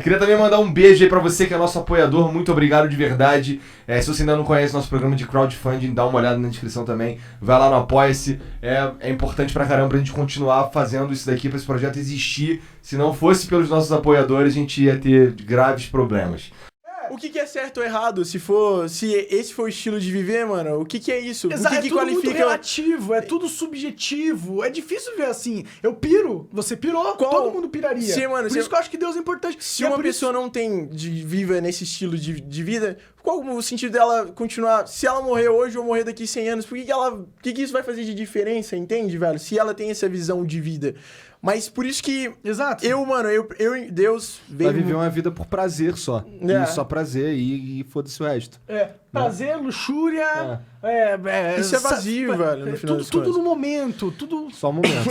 Queria também mandar um beijo aí pra você que é nosso apoiador, muito obrigado de verdade. Se você ainda não conhece nosso programa de crowdfunding, dá uma olhada na descrição também, vai lá no Apoia-se, é importante pra caramba pra gente continuar fazendo isso daqui, pra esse projeto existir. Se não fosse pelos nossos apoiadores, a gente ia ter graves problemas. O que é certo ou errado? Se esse for o estilo de viver, mano, o que é isso? Exato, O que é tudo qualifica... muito relativo, é tudo subjetivo. É difícil ver assim. Eu piro, você pirou, todo mundo piraria. Sim, mano, por isso que eu acho que Deus é importante. Se uma pessoa não viva nesse estilo de vida, qual o sentido dela continuar... Se ela morrer hoje ou morrer daqui 100 anos, por que isso vai fazer de diferença, entende, velho? Se ela tem essa visão de vida... Mas por isso que... Exato. Deus veio... Vai viver uma vida por prazer só. E só prazer e foda-se o resto. Prazer, luxúria... Isso é vazio, velho, no final das tudo contas. no momento, tudo... Só um momento.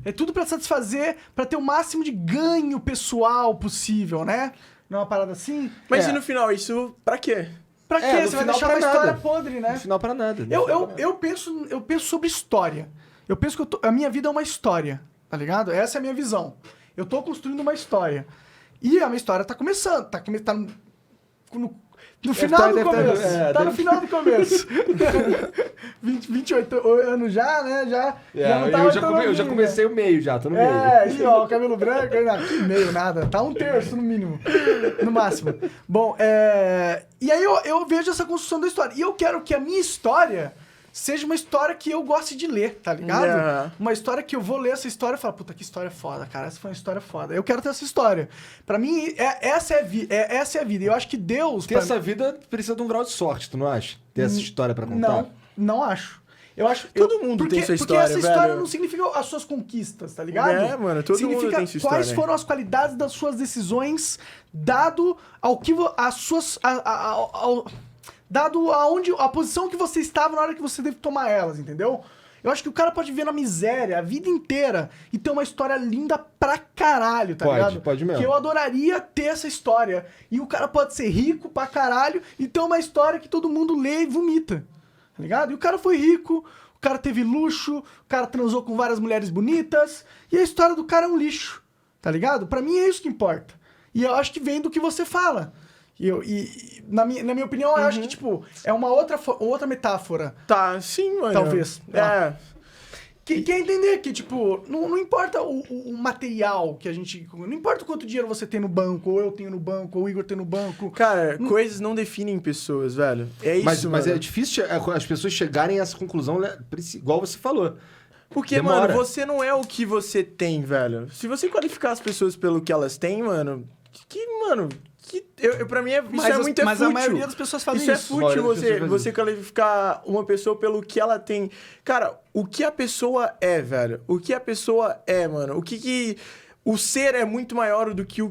É tudo pra satisfazer, pra ter o máximo de ganho pessoal possível, né? Não é uma parada assim? Mas e no final, isso pra quê? Pra quê? no Você vai final deixar pra uma história nada. podre, né? No final pra nada. Eu penso sobre história. Eu penso que a minha vida é uma história, tá ligado? Essa é a minha visão. Eu tô construindo uma história. E a minha história tá começando. Tá no final do começo. Tá no final do começo. 28 anos já, né? Já não tá eu já comecei o meio já, tô no meio. E ó, o cabelo branco, que meio, nada. Tá um terço no mínimo, no máximo. Bom, e aí eu vejo essa construção da história. E eu quero que a minha história seja uma história que eu goste de ler, tá ligado? Uma história que eu vou ler essa história e falar, puta, que história foda, cara. Essa foi uma história foda. Eu quero ter essa história. Pra mim, essa é a vida. E eu acho que Deus... Ter essa vida precisa de um grau de sorte, tu não acha? Ter essa história pra contar? Não acho. Eu acho... Todo mundo tem sua história, porque essa história velho. não significa as suas conquistas, tá ligado? Mano, todo mundo tem sua história. Quais foram as qualidades das suas decisões dado ao que as suas... dado a posição que você estava na hora que você deve tomar elas, entendeu? Eu acho que o cara pode viver na miséria a vida inteira e ter uma história linda pra caralho, tá ligado? Pode mesmo. Que eu adoraria ter essa história. E o cara pode ser rico pra caralho e ter uma história que todo mundo lê e vomita, tá ligado? E o cara foi rico, o cara teve luxo, o cara transou com várias mulheres bonitas e a história do cara é um lixo, tá ligado? Pra mim é isso que importa. E eu acho que vem do que você fala. E na minha opinião, eu acho que, tipo, é uma outra metáfora. Tá, sim, mano. Talvez. Que quer entender que, tipo, não importa o material que a gente... Não importa quanto dinheiro você tem no banco, ou eu tenho no banco, ou o Igor tem no banco. Cara, coisas não definem pessoas, velho. É isso, mas mano. é difícil as pessoas chegarem a essa conclusão, né, igual você falou. Porque, Demora. mano, você não é o que você tem, velho. Se você qualificar as pessoas pelo que elas têm, mano... Pra mim, isso é muito mas fútil. a maioria das pessoas fazem isso. isso. É fútil você qualificar uma pessoa pelo que ela tem. Cara, o que a pessoa é, velho? O que a pessoa é, mano? O ser é muito maior do que o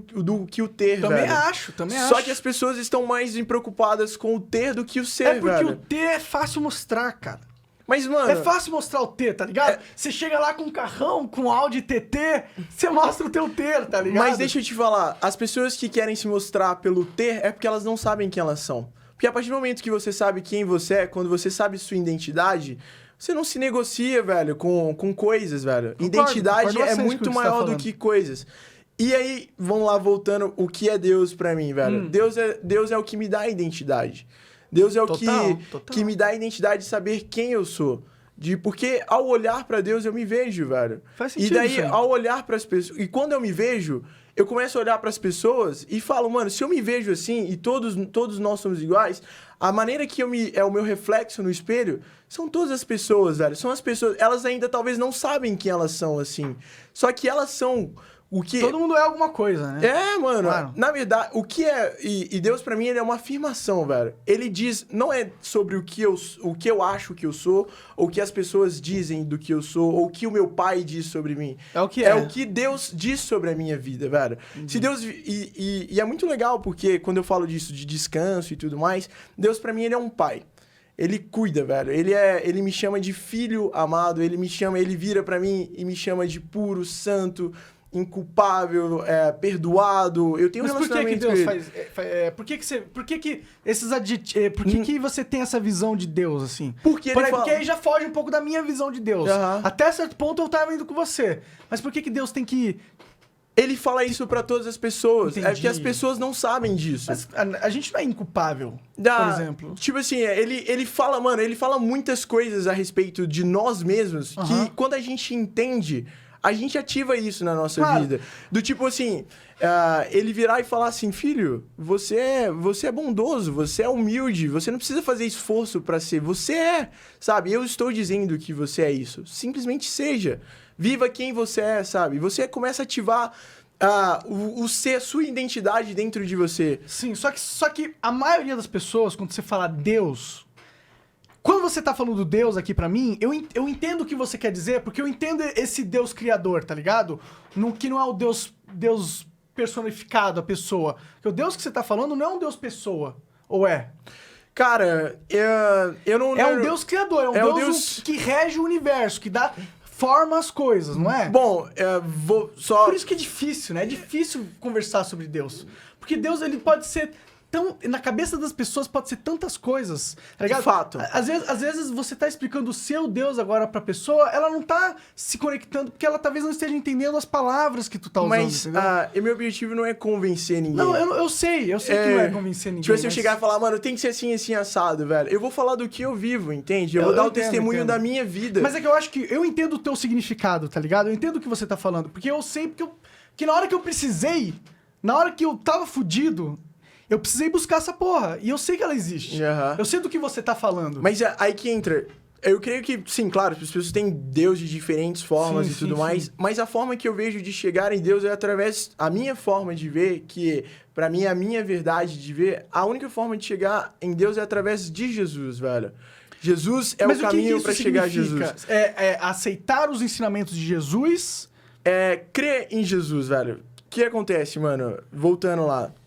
ter, Também velho. acho. Só que as pessoas estão mais preocupadas com o ter do que o ser, velho. É porque o ter é fácil mostrar, cara. Mas, mano... É fácil mostrar o ter, tá ligado? Você chega lá com um carrão, com Audi TT, você mostra o teu ter, tá ligado? Mas deixa eu te falar, as pessoas que querem se mostrar pelo ter é porque elas não sabem quem elas são. Porque a partir do momento que você sabe quem você é, quando você sabe sua identidade, você não se negocia, velho, com coisas, velho. Identidade é muito maior do que coisas. E aí, vamos lá, voltando, o que é Deus pra mim, velho? Deus é o que me dá a identidade. Deus é o que me dá a identidade de saber quem eu sou. Porque ao olhar pra Deus, eu me vejo, velho. Faz sentido. E daí, ao olhar pras pessoas... E quando eu me vejo, eu começo a olhar pras pessoas e falo, mano, se eu me vejo assim, e todos nós somos iguais, a maneira que é o meu reflexo no espelho são todas as pessoas, velho. São as pessoas... Elas ainda talvez não sabem quem elas são, assim. Só que elas são... O que... Todo mundo é alguma coisa, né? Mano. Claro. Na verdade, o que é... E Deus, pra mim, ele é uma afirmação, velho. Ele diz... Não é sobre o que eu acho que eu sou, ou o que as pessoas dizem do que eu sou, ou o que o meu pai diz sobre mim. É o que é. É o que Deus diz sobre a minha vida, velho. Se Deus... E é muito legal, porque quando eu falo disso, de descanso e tudo mais, Deus, pra mim, ele é um pai. Ele cuida, velho. Ele me chama de filho amado, ele vira pra mim e me chama de puro, santo... inculpável, perdoado. Eu tenho um relacionamento com ele. Mas por que você tem essa visão de Deus, assim? Porque aí já foge um pouco da minha visão de Deus. Até certo ponto eu tava indo com você. Mas por que Deus tem que Ele fala isso pra todas as pessoas. Entendi. É porque as pessoas não sabem disso. Mas a gente não é inculpável, Da- por exemplo. Tipo assim, ele fala, mano, ele fala muitas coisas a respeito de nós mesmos Aham. que quando a gente entende, a gente ativa isso na nossa Claro. vida. Do tipo assim, ele virar e falar assim, filho, você é bondoso, você é humilde, você não precisa fazer esforço pra ser, você é, sabe? Eu estou dizendo que você é isso. Simplesmente seja. Viva quem você é, sabe? Você começa a ativar o ser, sua identidade dentro de você. Sim, só que a maioria das pessoas, quando você fala Deus... Quando você tá falando Deus aqui pra mim, eu entendo o que você quer dizer, porque eu entendo esse Deus criador, tá ligado? Que não é o Deus personificado, a pessoa. Porque o Deus que você tá falando não é um Deus pessoa, ou é? Cara, eu não... É um Deus criador, é um Deus que rege o universo, que dá forma às coisas, não é? Bom, vou só... Por isso que é difícil, né? É difícil conversar sobre Deus. Porque Deus, ele pode ser tão... Na cabeça das pessoas pode ser tantas coisas, tá ligado? De fato. Às vezes você tá explicando o seu Deus agora pra pessoa, ela não tá se conectando, porque ela talvez não esteja entendendo as palavras que tu tá usando, Mas entendeu? e meu objetivo não é convencer ninguém. Não, eu sei que não é convencer ninguém. Tipo assim, eu mas- chegar e falar, mano, tem que ser assim, assim, assado, velho. Eu vou falar do que eu vivo, entende? Eu vou dar o entendo, testemunho entendo. da minha vida. Mas é que eu acho que eu entendo o teu significado, tá ligado? Eu entendo o que você tá falando. Porque eu sei que na hora que eu precisei, na hora que eu tava fudido, eu precisei buscar essa porra. E eu sei que ela existe. Aham. Eu sei do que você tá falando. Mas aí que entra... Eu creio que, sim, claro, as pessoas têm Deus de diferentes formas Sim, e tudo sim, mais, sim. mas a forma que eu vejo de chegar em Deus é através... A minha forma de ver, que pra mim é a minha verdade de ver, a única forma de chegar em Deus é através de Jesus, velho. Jesus é Mas o o que caminho isso pra chegar a significa? Jesus. É aceitar os ensinamentos de Jesus. Crer em Jesus, velho. O que acontece, mano?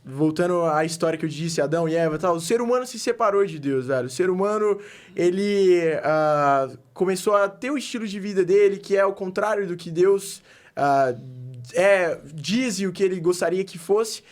Voltando à história que eu disse, Adão e Eva e tal, o ser humano se separou de Deus, velho. O ser humano, ele começou a ter o estilo de vida dele, que é o contrário do que Deus diz e o que ele gostaria que fosse.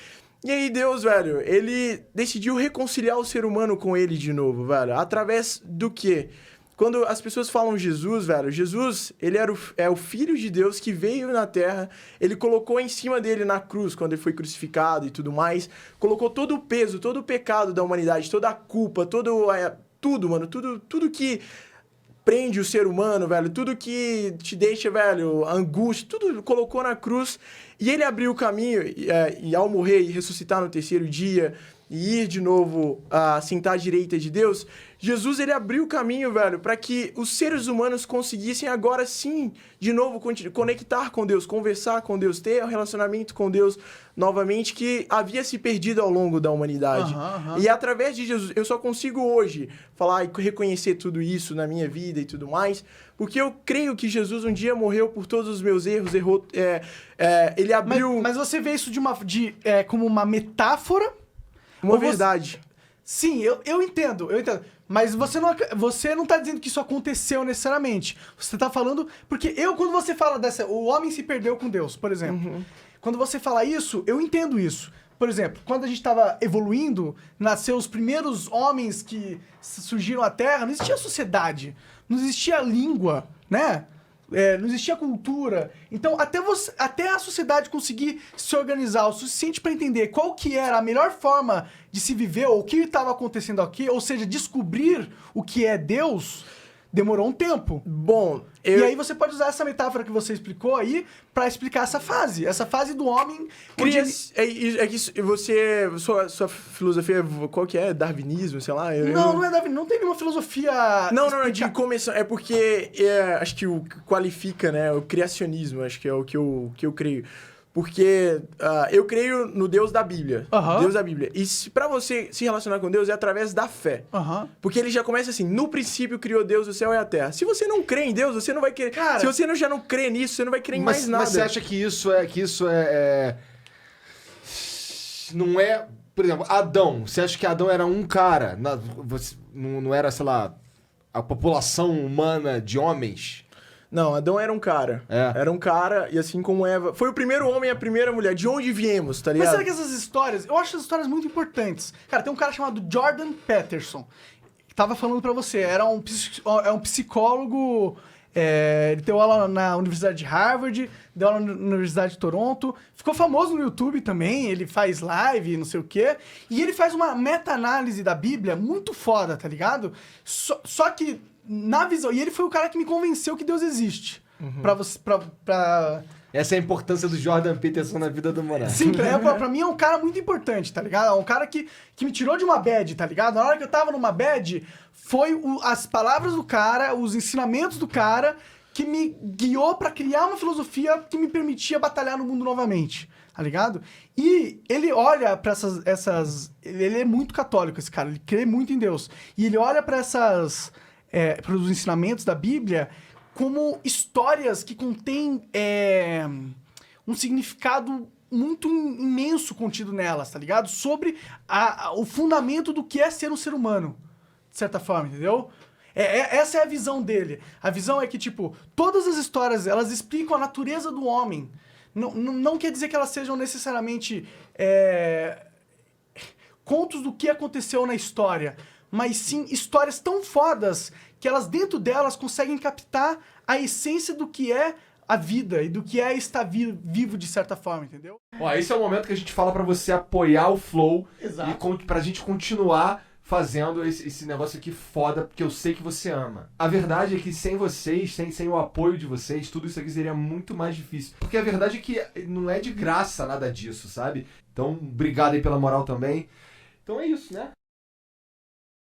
E aí Deus, velho, ele decidiu reconciliar o ser humano com ele de novo, velho. Através do quê? Quando as pessoas falam Jesus, velho, Jesus, ele é o Filho de Deus que veio na Terra, ele colocou em cima dele na cruz, quando ele foi crucificado e tudo mais, colocou todo o peso, todo o pecado da humanidade, toda a culpa, tudo, mano, tudo que prende o ser humano, velho, tudo que te deixa, velho, angústia, tudo colocou na cruz, e ele abriu o caminho, e ao morrer e ressuscitar no terceiro dia, e ir de novo sentar à direita de Deus, Jesus, ele abriu o caminho, velho, para que os seres humanos conseguissem agora sim, de novo, conectar com Deus, conversar com Deus, ter um relacionamento com Deus novamente, que havia se perdido ao longo da humanidade. E através de Jesus, eu só consigo hoje falar e reconhecer tudo isso na minha vida e tudo mais, porque eu creio que Jesus um dia morreu por todos os meus erros, ele abriu Mas você vê isso como uma metáfora? uma ou você- verdade. Sim, eu entendo. Mas você não tá dizendo que isso aconteceu necessariamente. Você tá falando... Porque quando você fala o homem se perdeu com Deus, por exemplo. Quando você fala isso, eu entendo isso. Por exemplo, quando a gente tava evoluindo, nasceu os primeiros homens que surgiram à Terra, não existia sociedade, não existia língua, né? Não existia cultura. Então, até a sociedade conseguir se organizar o suficiente para entender qual que era a melhor forma de se viver, ou o que estava acontecendo aqui, ou seja, descobrir o que é Deus, demorou um tempo. Bom, E aí você pode usar essa metáfora que você explicou aí para explicar essa fase do homem. Onde sua filosofia, qual que é? Darwinismo, sei lá? Não é Davi, não tem nenhuma filosofia. Não, de começo. É porque acho que o que qualifica, né? O criacionismo, acho que é o que eu creio. Porque eu creio no Deus da Bíblia. Deus da Bíblia. E pra você se relacionar com Deus é através da fé. Porque ele já começa assim, no princípio criou Deus o céu e a terra. Se você não crê em Deus, você não vai querer... Cara, se você já não crê nisso, você não vai crer em mais nada. Mas você acha que isso não é... Por exemplo, Adão. Você acha que Adão era um cara? Não era, sei lá, a população humana de homens? Não, Adão era um cara. Era um cara, e assim como Eva... Foi o primeiro homem e a primeira mulher. De onde viemos, tá ligado? Mas será que essas histórias... Eu acho essas histórias muito importantes. Cara, tem um cara chamado Jordan Peterson. Que tava falando pra você. É um psicólogo Ele deu aula na Universidade de Harvard, deu aula na Universidade de Toronto, ficou famoso no YouTube também, ele faz live, não sei o quê, e ele faz uma meta-análise da Bíblia muito foda, tá ligado? Só que, na visão... E ele foi o cara que me convenceu que Deus existe. Essa é a importância do Jordan Peterson na vida do Monark. Sim, pra mim é um cara muito importante, tá ligado? É um cara que me tirou de uma bad, tá ligado? Na hora que eu tava numa bad, foi as palavras do cara, os ensinamentos do cara, que me guiou pra criar uma filosofia que me permitia batalhar no mundo novamente, tá ligado? E ele olha pra essas... Ele é muito católico, esse cara, ele crê muito em Deus. E ele olha pra pros ensinamentos da Bíblia como histórias que contêm um significado muito imenso contido nelas, tá ligado? Sobre o fundamento do que é ser um ser humano, de certa forma, entendeu? Essa é a visão dele. A visão é que, tipo, todas as histórias, elas explicam a natureza do homem. Não quer dizer que elas sejam necessariamente contos do que aconteceu na história, mas sim histórias tão fodas que elas, dentro delas, conseguem captar a essência do que é a vida e do que é estar vivo de certa forma, entendeu? Ó, esse é o momento que a gente fala pra você apoiar o Flow. Exato. E pra gente continuar fazendo esse negócio aqui foda, porque eu sei que você ama. A verdade é que sem vocês, sem o apoio de vocês, tudo isso aqui seria muito mais difícil. Porque a verdade é que não é de graça nada disso, sabe? Então, obrigado aí pela moral também. Então é isso, né?